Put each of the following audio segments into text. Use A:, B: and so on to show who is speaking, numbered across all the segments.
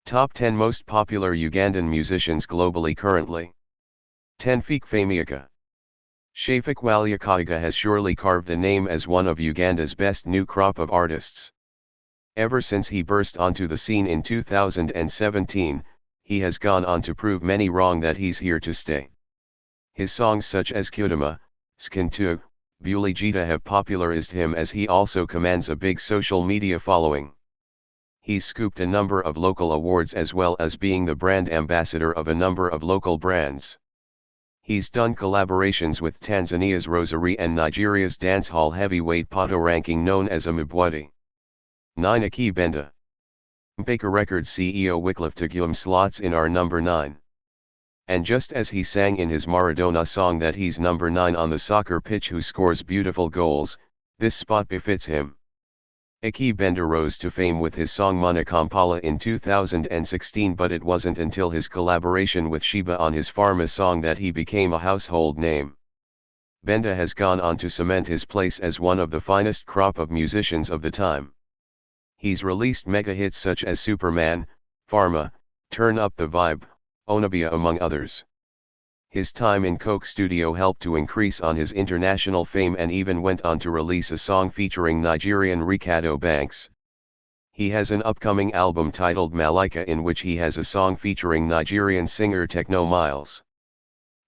A: Top 10 Most Popular Ugandan Musicians Globally Currently. 10 Famiaka Shafik Walyakaiga has surely carved a name as one of Uganda's best new crop of artists. Ever since he burst onto the scene in 2017, he has gone on to prove many wrong that he's here to stay. His songs such as Kudama, Skintu, Bulijita have popularized him as he also commands a big social media following. He's scooped a number of local awards as well as being the brand ambassador of a number of local brands. He's done collaborations with Tanzania's Rosary and Nigeria's dancehall heavyweight Pato ranking known as Amubwati. 9 Aki Benda. Mpaka Records CEO Wycliffe Tagum slots in our number 9. And just as he sang in his Maradona song that he's number 9 on the soccer pitch who scores beautiful goals, this spot befits him. Aki Benda rose to fame with his song Mana Kampala in 2016, but it wasn't until his collaboration with Sheba on his Pharma song that he became a household name. Benda has gone on to cement his place as one of the finest crop of musicians of the time. He's released mega hits such as Superman, Pharma, Turn Up the Vibe, Onabia among others. His time in Coke Studio helped to increase on his international fame and even went on to release a song featuring Nigerian Ricardo Banks. He has an upcoming album titled Malaika in which he has a song featuring Nigerian singer Techno Miles.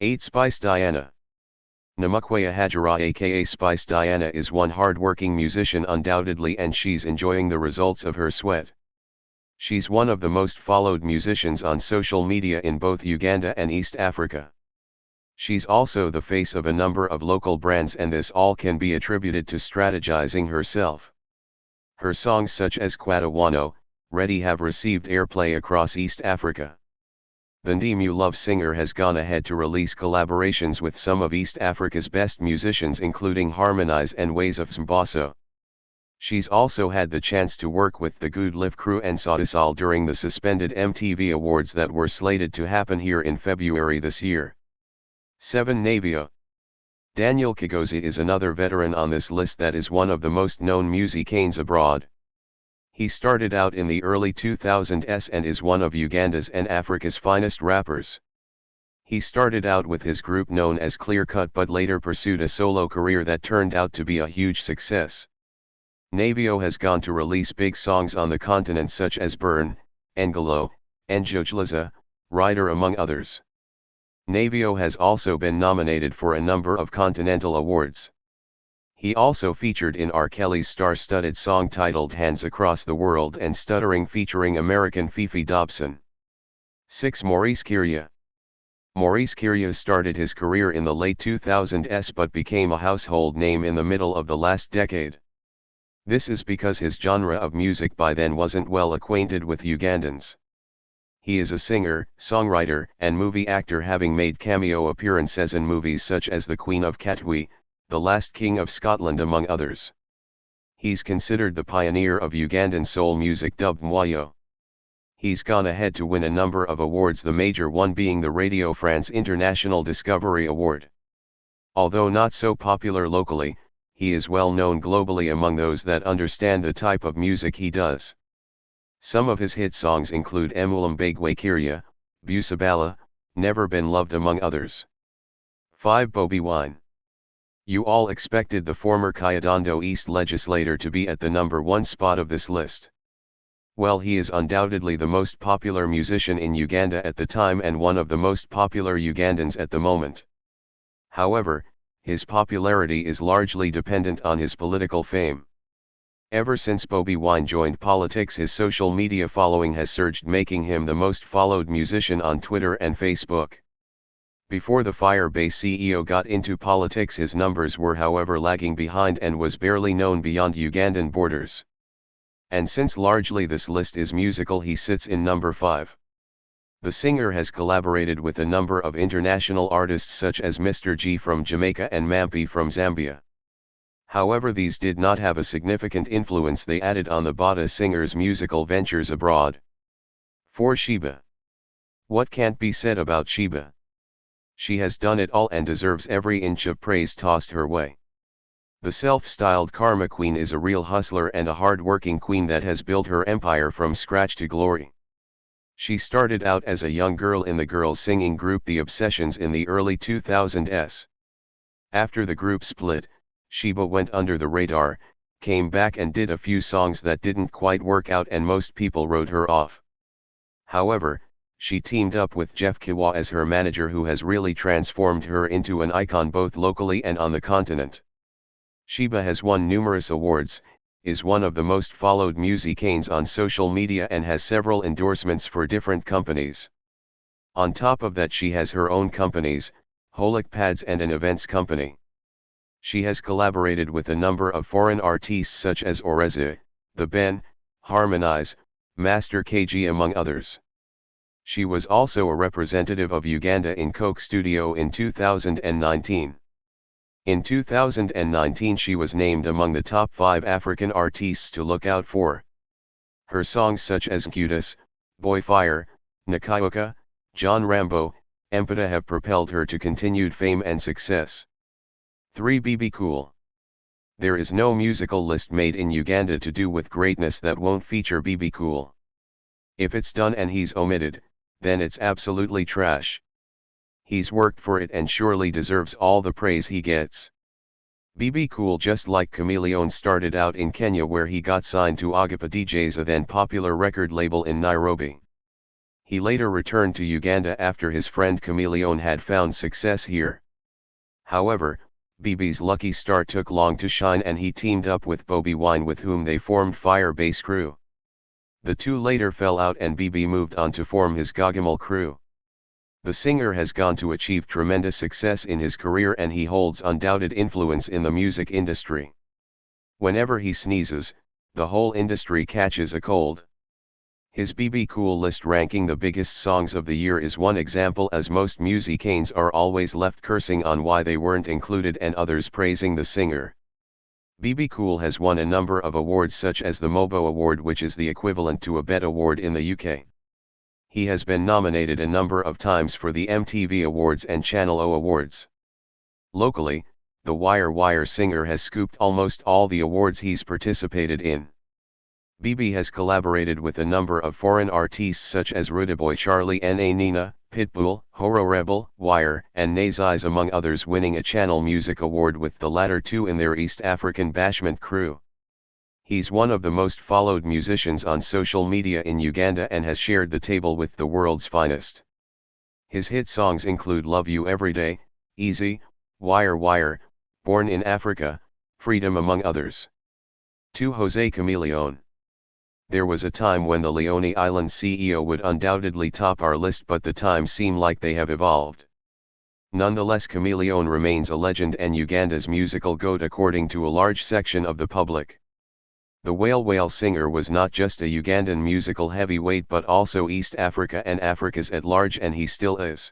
A: 8 Spice Diana. Namukwaya Hajara aka Spice Diana is one hard-working musician undoubtedly, and she's enjoying the results of her sweat. She's one of the most followed musicians on social media in both Uganda and East Africa. She's also the face of a number of local brands, and this all can be attributed to strategizing herself. Her songs such as Kwatawano, Ready have received airplay across East Africa. The Ndimu Love singer has gone ahead to release collaborations with some of East Africa's best musicians including Harmonize and Ways of Mbaso. She's also had the chance to work with the Good Live crew and Sautisol during the suspended MTV Awards that were slated to happen here in February this year. 7 Navio. Daniel Kigozi is another veteran on this list that is one of the most known musicians abroad. He started out in the early 2000s and is one of Uganda's and Africa's finest rappers. He started out with his group known as Clear Cut but later pursued a solo career that turned out to be a huge success. Navio has gone to release big songs on the continent such as Burn, Engelo, Njojlaza, Rider among others. Navio has also been nominated for a number of continental awards. He also featured in R. Kelly's star-studded song titled Hands Across the World and Stuttering featuring American Fifi Dobson. 6 Maurice Kibihe. Maurice Kibihe started his career in the late 2000s but became a household name in the middle of the last decade. This is because his genre of music by then wasn't well acquainted with Ugandans. He is a singer, songwriter, and movie actor, having made cameo appearances in movies such as The Queen of Katwe, The Last King of Scotland among others. He's considered the pioneer of Ugandan soul music dubbed Mwayo. He's gone ahead to win a number of awards, the major one being the Radio France International Discovery Award. Although not so popular locally, he is well known globally among those that understand the type of music he does. Some of his hit songs include Emulambegwe Kiria, Busabala, Never Been Loved among others. 5 Bobi Wine. You all expected the former Kyadondo East legislator to be at the number 1 spot of this list. Well, he is undoubtedly the most popular musician in Uganda at the time and one of the most popular Ugandans at the moment. However, his popularity is largely dependent on his political fame. Ever since Bobi Wine joined politics, his social media following has surged, making him the most followed musician on Twitter and Facebook. Before the Firebase CEO got into politics, his numbers were however lagging behind and was barely known beyond Ugandan borders. And since largely this list is musical, he sits in number 5. The singer has collaborated with a number of international artists such as Mr. G from Jamaica and Mampi from Zambia. However, these did not have a significant influence they added on the Bata singer's musical ventures abroad. 4 Sheba. What can't be said about Sheba? She has done it all and deserves every inch of praise tossed her way. The self-styled Karma Queen is a real hustler and a hard-working queen that has built her empire from scratch to glory. She started out as a young girl in the girls singing group The Obsessions in the early 2000s. After the group split, Sheba went under the radar, came back and did a few songs that didn't quite work out and most people wrote her off. However, she teamed up with Jeff Kiwa as her manager, who has really transformed her into an icon both locally and on the continent. Sheba has won numerous awards, is one of the most followed musicians on social media and has several endorsements for different companies. On top of that, she has her own companies, Holic Pads and an events company. She has collaborated with a number of foreign artists such as Oreze, The Ben, Harmonize, Master KG among others. She was also a representative of Uganda in Coke Studio in 2019. In 2019 she was named among the top 5 African artists to look out for. Her songs such as Cutis, Boy Fire, Nakayuka, John Rambo, Empata have propelled her to continued fame and success. 3. Bibi Cool. There is no musical list made in Uganda to do with greatness that won't feature Bibi Cool. If it's done and he's omitted, then it's absolutely trash. He's worked for it and surely deserves all the praise he gets. Bibi Cool, just like Chameleone, started out in Kenya where he got signed to Agapa DJs, a then popular record label in Nairobi. He later returned to Uganda after his friend Chameleone had found success here. However, Bibi's lucky star took long to shine and he teamed up with Bobi Wine, with whom they formed Fire Bass Crew. The two later fell out and Bibi moved on to form his Gagamal crew. The singer has gone to achieve tremendous success in his career and he holds undoubted influence in the music industry. Whenever he sneezes, the whole industry catches a cold. His Bibi Cool list ranking the biggest songs of the year is one example, as most musicians are always left cursing on why they weren't included and others praising the singer. Bibi Cool has won a number of awards such as the MOBO Award, which is the equivalent to a BET Award in the UK. He has been nominated a number of times for the MTV Awards and Channel O Awards. Locally, the Wire singer has scooped almost all the awards he's participated in. Bibi has collaborated with a number of foreign artists such as Rudaboy Charlie Na Nina, Pitbull, Horo Rebel, Wire, and Nazis among others, winning a Channel Music Award with the latter two in their East African Bashment crew. He's one of the most followed musicians on social media in Uganda and has shared the table with the world's finest. His hit songs include Love You Everyday, Easy, Wire, Born in Africa, Freedom among others. 2. Jose Chameleone. There was a time when the Leone Island CEO would undoubtedly top our list, but the times seem like they have evolved. Nonetheless, Chameleone remains a legend and Uganda's musical goat according to a large section of the public. The Whale singer was not just a Ugandan musical heavyweight but also East Africa and Africa's at large, and he still is.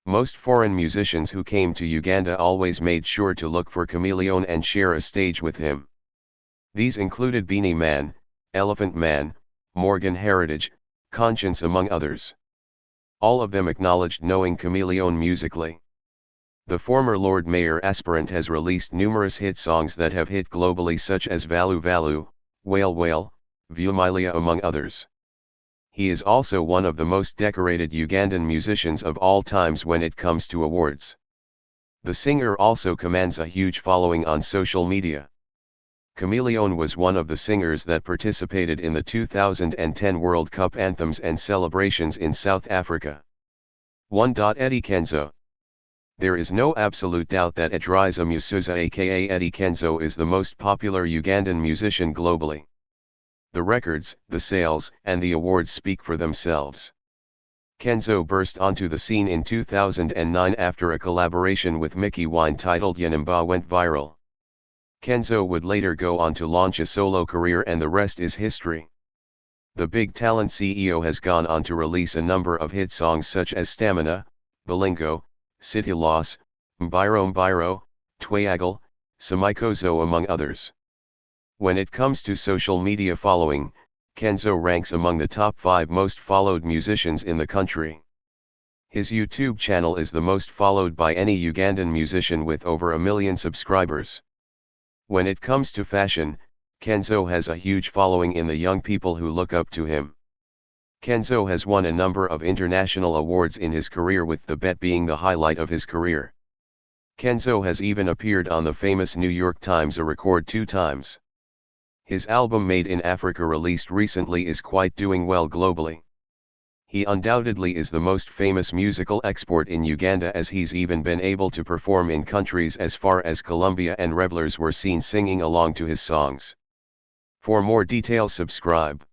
A: Most foreign musicians who came to Uganda always made sure to look for Chameleone and share a stage with him. These included Beanie Man, Elephant Man, Morgan Heritage, Conscience among others. All of them acknowledged knowing Chameleone musically. The former Lord Mayor aspirant has released numerous hit songs that have hit globally such as Valu Valu, Whale, Vumilia among others. He is also one of the most decorated Ugandan musicians of all times when it comes to awards. The singer also commands a huge following on social media. Chameleone was one of the singers that participated in the 2010 World Cup anthems and celebrations in South Africa. 1. Eddie Kenzo. There is no absolute doubt that Edriza Musuza aka Eddie Kenzo is the most popular Ugandan musician globally. The records, the sales, and the awards speak for themselves. Kenzo burst onto the scene in 2009 after a collaboration with Mickey Wine titled Yanimba went viral. Kenzo would later go on to launch a solo career and the rest is history. The Big Talent CEO has gone on to release a number of hit songs such as Stamina, Balingo, City Loss, Mbiro, Twayagal, Samikozo among others. When it comes to social media following, Kenzo ranks among the top 5 most followed musicians in the country. His YouTube channel is the most followed by any Ugandan musician with over 1 million subscribers. When it comes to fashion, Kenzo has a huge following in the young people who look up to him. Kenzo has won a number of international awards in his career, with The Bet being the highlight of his career. Kenzo has even appeared on the famous New York Times a record 2 times. His album Made in Africa, released recently, is quite doing well globally. He undoubtedly is the most famous musical export in Uganda, as he's even been able to perform in countries as far as Colombia, and revelers were seen singing along to his songs. For more details, subscribe.